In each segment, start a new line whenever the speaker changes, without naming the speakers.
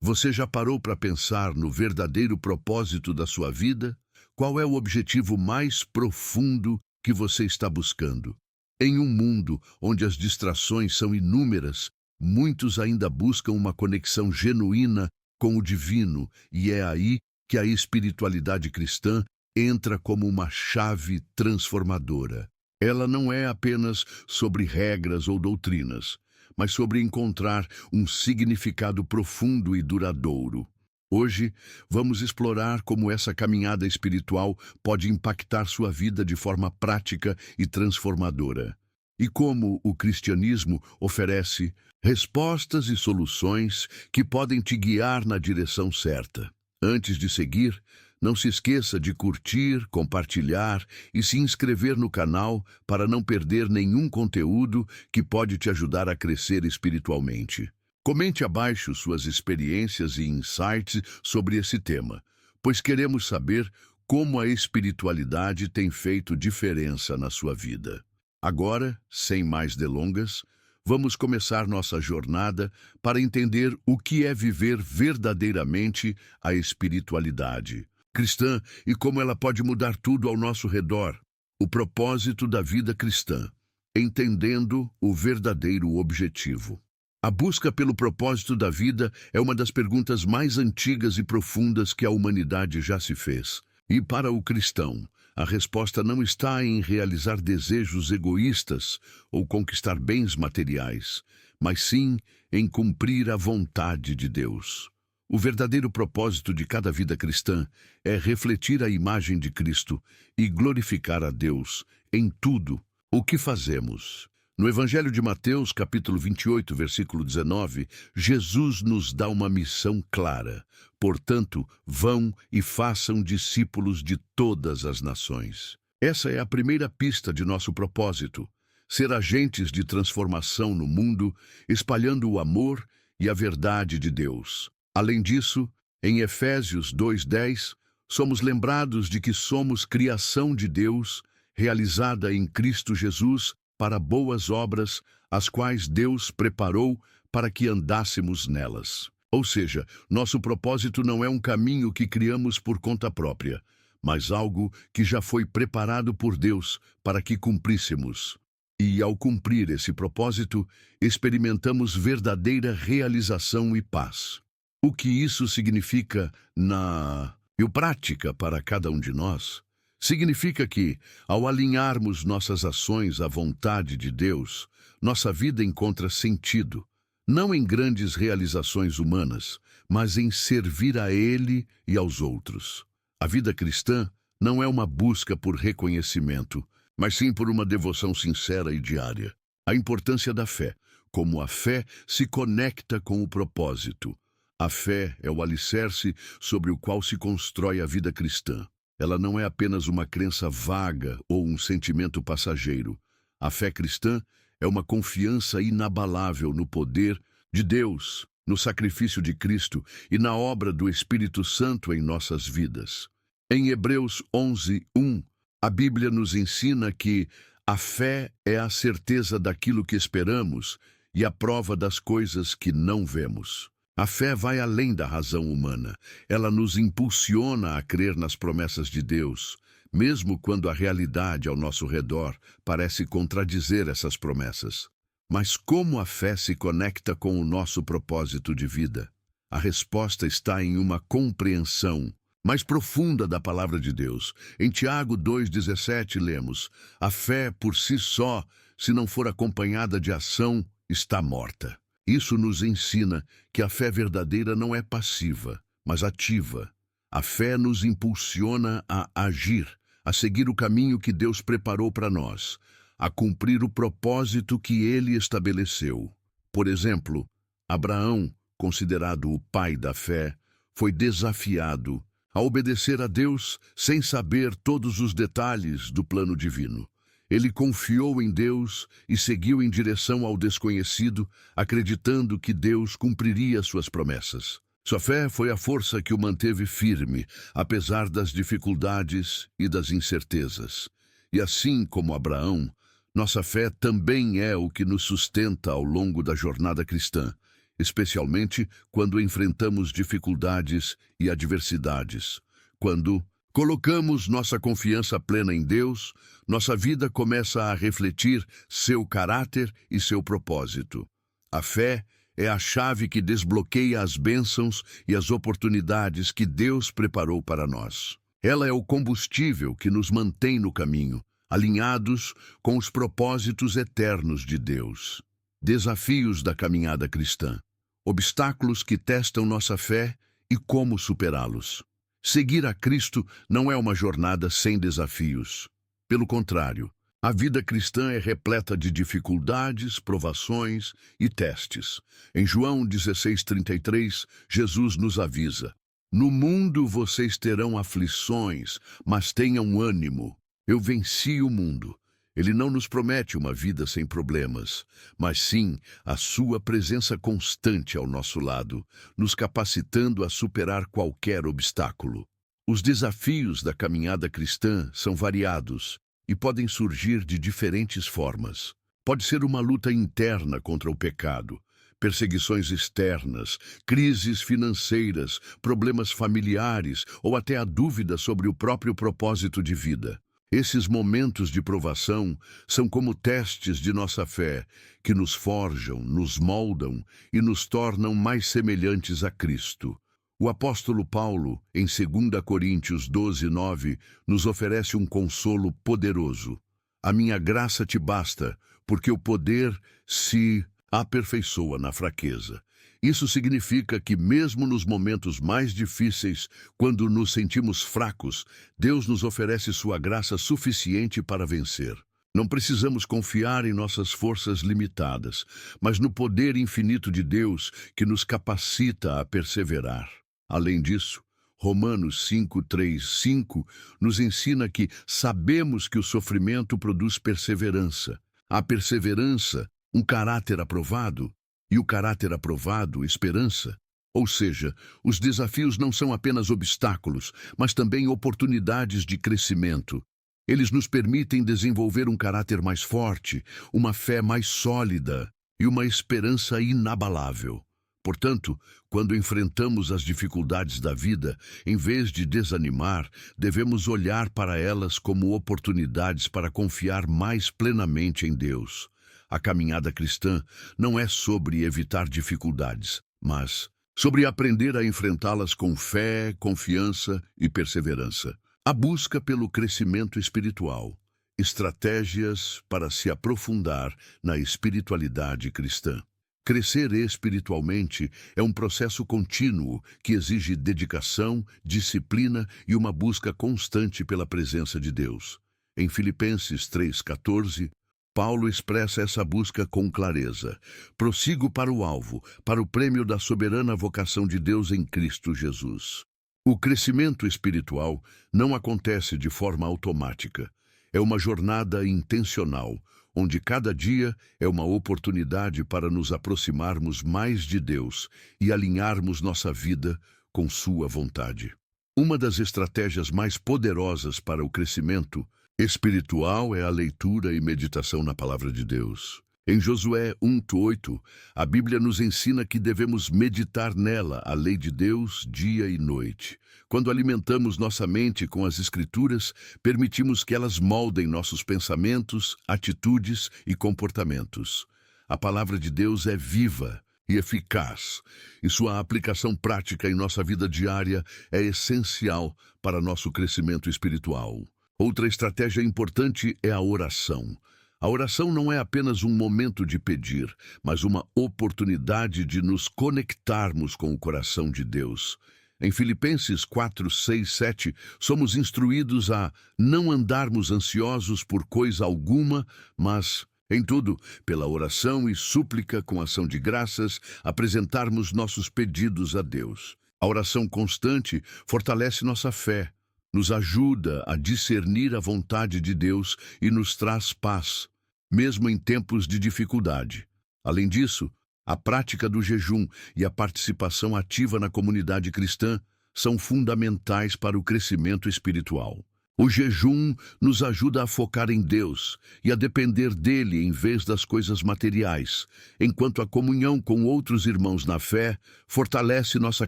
Você já parou para pensar no verdadeiro propósito da sua vida? Qual é o objetivo mais profundo que você está buscando? Em um mundo onde as distrações são inúmeras, muitos ainda buscam uma conexão genuína com o divino, e é aí que a espiritualidade cristã entra como uma chave transformadora. Ela não é apenas sobre regras ou doutrinas, mas sobre encontrar um significado profundo e duradouro. Hoje, vamos explorar como essa caminhada espiritual pode impactar sua vida de forma prática e transformadora. E como o cristianismo oferece respostas e soluções que podem te guiar na direção certa. Antes de seguir, não se esqueça de curtir, compartilhar e se inscrever no canal para não perder nenhum conteúdo que pode te ajudar a crescer espiritualmente. Comente abaixo suas experiências e insights sobre esse tema, pois queremos saber como a espiritualidade tem feito diferença na sua vida. Agora, sem mais delongas, vamos começar nossa jornada para entender o que é viver verdadeiramente a espiritualidade cristã e como ela pode mudar tudo ao nosso redor. O propósito da vida cristã, entendendo o verdadeiro objetivo. A busca pelo propósito da vida é uma das perguntas mais antigas e profundas que a humanidade já se fez. E para o cristão, a resposta não está em realizar desejos egoístas ou conquistar bens materiais, mas sim em cumprir a vontade de Deus. O verdadeiro propósito de cada vida cristã é refletir a imagem de Cristo e glorificar a Deus em tudo o que fazemos. No Evangelho de Mateus, capítulo 28, versículo 19, Jesus nos dá uma missão clara. Portanto, vão e façam discípulos de todas as nações. Essa é a primeira pista de nosso propósito: ser agentes de transformação no mundo, espalhando o amor e a verdade de Deus. Além disso, em Efésios 2:10, somos lembrados de que somos criação de Deus, realizada em Cristo Jesus, para boas obras, as quais Deus preparou para que andássemos nelas. Ou seja, nosso propósito não é um caminho que criamos por conta própria, mas algo que já foi preparado por Deus para que cumpríssemos. E ao cumprir esse propósito, experimentamos verdadeira realização e paz. O que isso significa na prática para cada um de nós? Significa que, ao alinharmos nossas ações à vontade de Deus, nossa vida encontra sentido, não em grandes realizações humanas, mas em servir a Ele e aos outros. A vida cristã não é uma busca por reconhecimento, mas sim por uma devoção sincera e diária. A importância da fé, como a fé se conecta com o propósito. A fé é o alicerce sobre o qual se constrói a vida cristã. Ela não é apenas uma crença vaga ou um sentimento passageiro. A fé cristã é uma confiança inabalável no poder de Deus, no sacrifício de Cristo e na obra do Espírito Santo em nossas vidas. Em Hebreus 11:1, a Bíblia nos ensina que a fé é a certeza daquilo que esperamos e a prova das coisas que não vemos. A fé vai além da razão humana. Ela nos impulsiona a crer nas promessas de Deus, mesmo quando a realidade ao nosso redor parece contradizer essas promessas. Mas como a fé se conecta com o nosso propósito de vida? A resposta está em uma compreensão mais profunda da palavra de Deus. Em Tiago 2,17 lemos: a fé por si só, se não for acompanhada de ação, está morta. Isso nos ensina que a fé verdadeira não é passiva, mas ativa. A fé nos impulsiona a agir, a seguir o caminho que Deus preparou para nós, a cumprir o propósito que Ele estabeleceu. Por exemplo, Abraão, considerado o pai da fé, foi desafiado a obedecer a Deus sem saber todos os detalhes do plano divino. Ele confiou em Deus e seguiu em direção ao desconhecido, acreditando que Deus cumpriria suas promessas. Sua fé foi a força que o manteve firme, apesar das dificuldades e das incertezas. E assim como Abraão, nossa fé também é o que nos sustenta ao longo da jornada cristã. especialmente quando enfrentamos dificuldades e adversidades. Quando colocamos nossa confiança plena em Deus, nossa vida começa a refletir seu caráter e seu propósito. A fé é a chave que desbloqueia as bênçãos e as oportunidades que Deus preparou para nós. Ela é o combustível que nos mantém no caminho, alinhados com os propósitos eternos de Deus. Desafios da caminhada cristã. Obstáculos que testam nossa fé e como superá-los. Seguir a Cristo não é uma jornada sem desafios. Pelo contrário, a vida cristã é repleta de dificuldades, provações e testes. Em João 16:33, Jesus nos avisa: "No mundo vocês terão aflições, mas tenham ânimo. Eu venci o mundo." Ele não nos promete uma vida sem problemas, mas sim a sua presença constante ao nosso lado, nos capacitando a superar qualquer obstáculo. Os desafios da caminhada cristã são variados e podem surgir de diferentes formas. Pode ser uma luta interna contra o pecado, perseguições externas, crises financeiras, problemas familiares ou até a dúvida sobre o próprio propósito de vida. Esses momentos de provação são como testes de nossa fé, que nos forjam, nos moldam e nos tornam mais semelhantes a Cristo. O apóstolo Paulo, em 2 Coríntios 12:9, nos oferece um consolo poderoso. "A minha graça te basta, porque o poder se aperfeiçoa na fraqueza." Isso significa que mesmo nos momentos mais difíceis, quando nos sentimos fracos, Deus nos oferece sua graça suficiente para vencer. Não precisamos confiar em nossas forças limitadas, mas no poder infinito de Deus que nos capacita a perseverar. Além disso, Romanos 5:3-5 nos ensina que sabemos que o sofrimento produz perseverança. A perseverança, um caráter aprovado, e o caráter aprovado, esperança. Ou seja, os desafios não são apenas obstáculos, mas também oportunidades de crescimento. Eles nos permitem desenvolver um caráter mais forte, uma fé mais sólida e uma esperança inabalável. Portanto, quando enfrentamos as dificuldades da vida, em vez de desanimar, devemos olhar para elas como oportunidades para confiar mais plenamente em Deus. A caminhada cristã não é sobre evitar dificuldades, mas sobre aprender a enfrentá-las com fé, confiança e perseverança. A busca pelo crescimento espiritual. Estratégias para se aprofundar na espiritualidade cristã. Crescer espiritualmente é um processo contínuo que exige dedicação, disciplina e uma busca constante pela presença de Deus. Em Filipenses 3:14, Paulo expressa essa busca com clareza. "Prossigo para o alvo, para o prêmio da soberana vocação de Deus em Cristo Jesus." O crescimento espiritual não acontece de forma automática. É uma jornada intencional, onde cada dia é uma oportunidade para nos aproximarmos mais de Deus e alinharmos nossa vida com sua vontade. Uma das estratégias mais poderosas para o crescimento espiritual é a leitura e meditação na Palavra de Deus. Em Josué 1:8, a Bíblia nos ensina que devemos meditar nela, a lei de Deus, dia e noite. Quando alimentamos nossa mente com as Escrituras, permitimos que elas moldem nossos pensamentos, atitudes e comportamentos. A Palavra de Deus é viva e eficaz, e sua aplicação prática em nossa vida diária é essencial para nosso crescimento espiritual. Outra estratégia importante é a oração. A oração não é apenas um momento de pedir, mas uma oportunidade de nos conectarmos com o coração de Deus. Em Filipenses 4:6-7, somos instruídos a não andarmos ansiosos por coisa alguma, mas, em tudo, pela oração e súplica com ação de graças, apresentarmos nossos pedidos a Deus. A oração constante fortalece nossa fé, nos ajuda a discernir a vontade de Deus e nos traz paz, mesmo em tempos de dificuldade. Além disso, a prática do jejum e a participação ativa na comunidade cristã são fundamentais para o crescimento espiritual. O jejum nos ajuda a focar em Deus e a depender dele em vez das coisas materiais, enquanto a comunhão com outros irmãos na fé fortalece nossa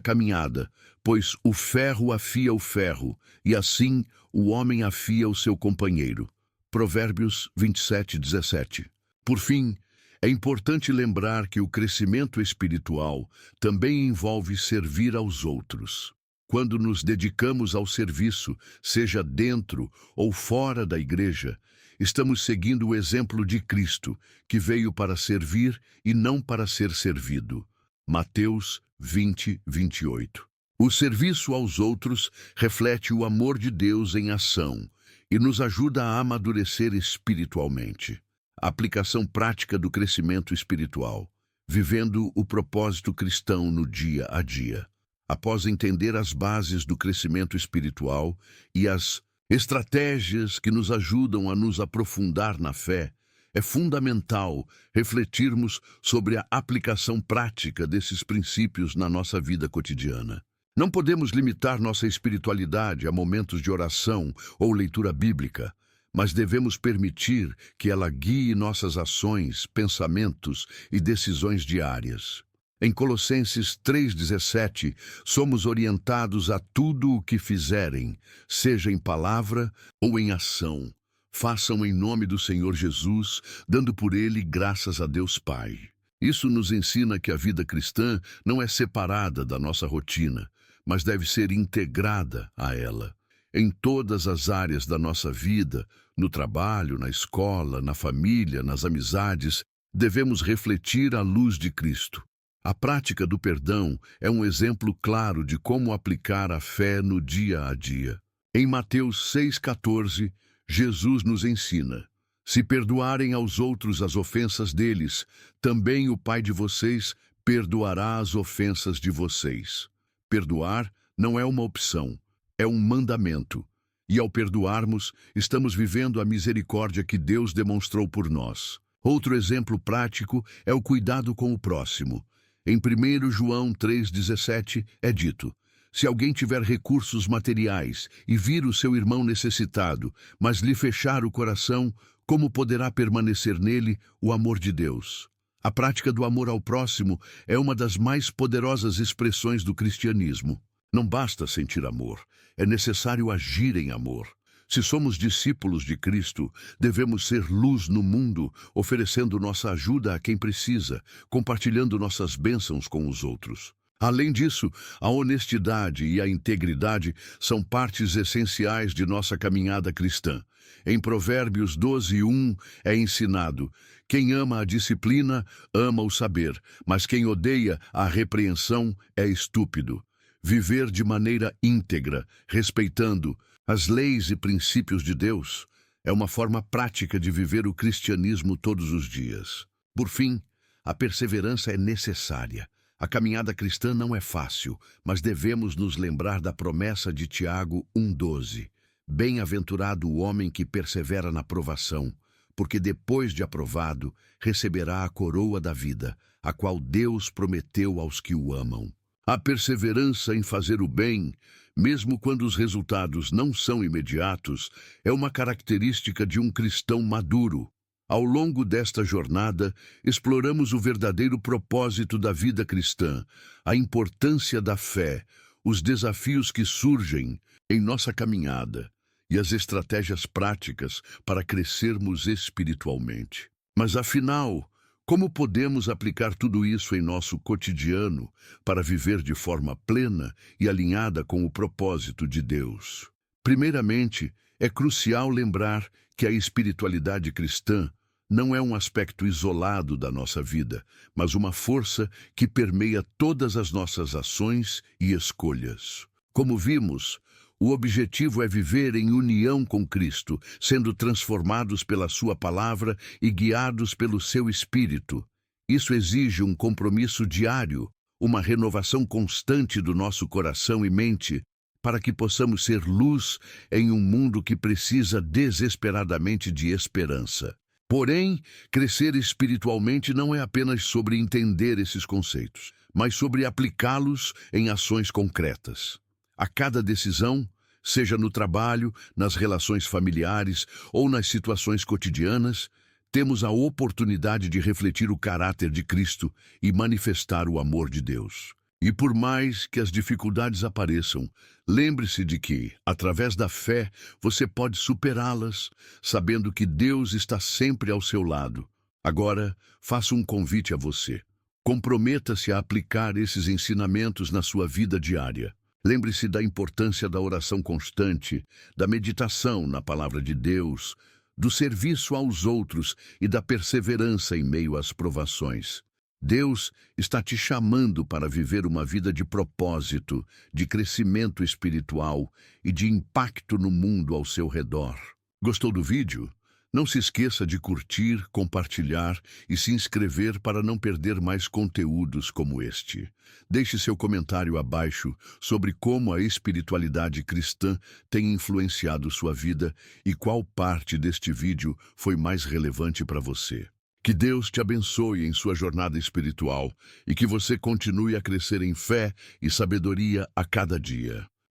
caminhada, pois o ferro afia o ferro, e assim o homem afia o seu companheiro. Provérbios 27:17. Por fim, é importante lembrar que o crescimento espiritual também envolve servir aos outros. Quando nos dedicamos ao serviço, seja dentro ou fora da igreja, estamos seguindo o exemplo de Cristo, que veio para servir e não para ser servido. Mateus 20:28. O serviço aos outros reflete o amor de Deus em ação e nos ajuda a amadurecer espiritualmente. A aplicação prática do crescimento espiritual, vivendo o propósito cristão no dia a dia. Após entender as bases do crescimento espiritual e as estratégias que nos ajudam a nos aprofundar na fé, é fundamental refletirmos sobre a aplicação prática desses princípios na nossa vida cotidiana. Não podemos limitar nossa espiritualidade a momentos de oração ou leitura bíblica, mas devemos permitir que ela guie nossas ações, pensamentos e decisões diárias. Em Colossenses 3:17, somos orientados a tudo o que fizerem, seja em palavra ou em ação. Façam em nome do Senhor Jesus, dando por ele graças a Deus Pai. Isso nos ensina que a vida cristã não é separada da nossa rotina, mas deve ser integrada a ela. Em todas as áreas da nossa vida, no trabalho, na escola, na família, nas amizades, devemos refletir a luz de Cristo. A prática do perdão é um exemplo claro de como aplicar a fé no dia a dia. Em Mateus 6,14, Jesus nos ensina: se perdoarem aos outros as ofensas deles, também o Pai de vocês perdoará as ofensas de vocês. Perdoar não é uma opção, é um mandamento. E ao perdoarmos, estamos vivendo a misericórdia que Deus demonstrou por nós. Outro exemplo prático é o cuidado com o próximo. Em 1 João 3,17 é dito: se alguém tiver recursos materiais e vir o seu irmão necessitado, mas lhe fechar o coração, como poderá permanecer nele o amor de Deus? A prática do amor ao próximo é uma das mais poderosas expressões do cristianismo. Não basta sentir amor, é necessário agir em amor. Se somos discípulos de Cristo, devemos ser luz no mundo, oferecendo nossa ajuda a quem precisa, compartilhando nossas bênçãos com os outros. Além disso, a honestidade e a integridade são partes essenciais de nossa caminhada cristã. Em Provérbios 12:1 é ensinado: quem ama a disciplina, ama o saber, mas quem odeia a repreensão é estúpido. Viver de maneira íntegra, respeitando as leis e princípios de Deus, é uma forma prática de viver o cristianismo todos os dias. Por fim, a perseverança é necessária. A caminhada cristã não é fácil, mas devemos nos lembrar da promessa de Tiago 1,12. Bem-aventurado o homem que persevera na provação, porque depois de aprovado, receberá a coroa da vida, a qual Deus prometeu aos que o amam. A perseverança em fazer o bem, mesmo quando os resultados não são imediatos, é uma característica de um cristão maduro. Ao longo desta jornada, exploramos o verdadeiro propósito da vida cristã, a importância da fé, os desafios que surgem em nossa caminhada e as estratégias práticas para crescermos espiritualmente. Mas afinal, como podemos aplicar tudo isso em nosso cotidiano para viver de forma plena e alinhada com o propósito de Deus? Primeiramente, é crucial lembrar que a espiritualidade cristã não é um aspecto isolado da nossa vida, mas uma força que permeia todas as nossas ações e escolhas. Como vimos, o objetivo é viver em união com Cristo, sendo transformados pela sua palavra e guiados pelo seu Espírito. Isso exige um compromisso diário, uma renovação constante do nosso coração e mente, para que possamos ser luz em um mundo que precisa desesperadamente de esperança. Porém, crescer espiritualmente não é apenas sobre entender esses conceitos, mas sobre aplicá-los em ações concretas. A cada decisão, Seja no trabalho, nas relações familiares ou nas situações cotidianas, temos a oportunidade de refletir o caráter de Cristo e manifestar o amor de Deus. E por mais que as dificuldades apareçam, lembre-se de que, através da fé, você pode superá-las, sabendo que Deus está sempre ao seu lado. Agora, faço um convite a você. Comprometa-se a aplicar esses ensinamentos na sua vida diária. Lembre-se da importância da oração constante, da meditação na palavra de Deus, do serviço aos outros e da perseverança em meio às provações. Deus está te chamando para viver uma vida de propósito, de crescimento espiritual e de impacto no mundo ao seu redor. Gostou do vídeo? Não se esqueça de curtir, compartilhar e se inscrever para não perder mais conteúdos como este. Deixe seu comentário abaixo sobre como a espiritualidade cristã tem influenciado sua vida e qual parte deste vídeo foi mais relevante para você. Que Deus te abençoe em sua jornada espiritual e que você continue a crescer em fé e sabedoria a cada dia.